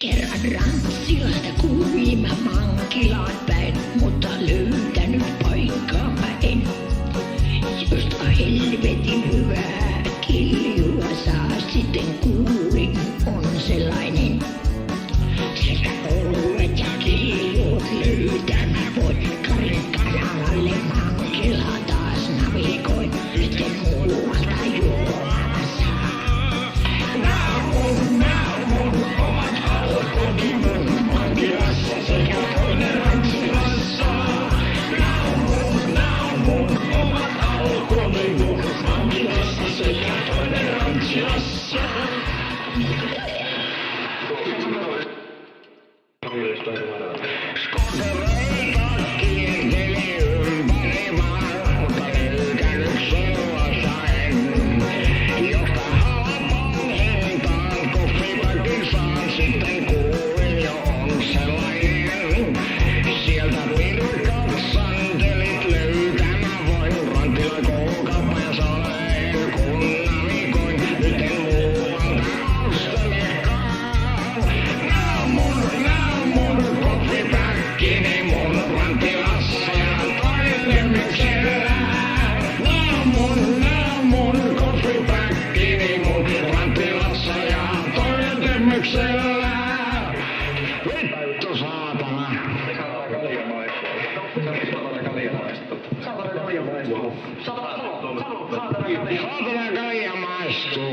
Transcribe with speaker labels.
Speaker 1: Kerran Rantsilasta kuulin mä vankilaan päin, mutta löytänyt paikkaa mä en. Josta helvetin hyvää kiljua saa, sitten kuulin on sellainen. Sieltä oluet ja kiljut löytää mä voin, Karikajalalle vankilaa taas navigoin. Nyt en muualta juomaa saa. Nää mun omat alkoni mun vankilassa sekä toinen Rantsilassa. Nää on mun omat alkoni mun vankilassa sekä toinen Rantsilassa. Skotereita kierteli ympäri maan, mutta löytänyt sellaisen, josta halpaan hintaan koffibakin saan. Sitten kuulin jo on sellainen, sieltä pirkat santelit löytää mä voin. Rantilan K-kaupassa olen kun navigoin, nyt en muualta ostelekaan. Nää on mun koffipäkkini mun Rantilassa ja toilemyksellä. Nää on mun koffipäkkini mun Rantilassa ja toilemyksellä. Vittu saatana. Saatana kalja maistuu.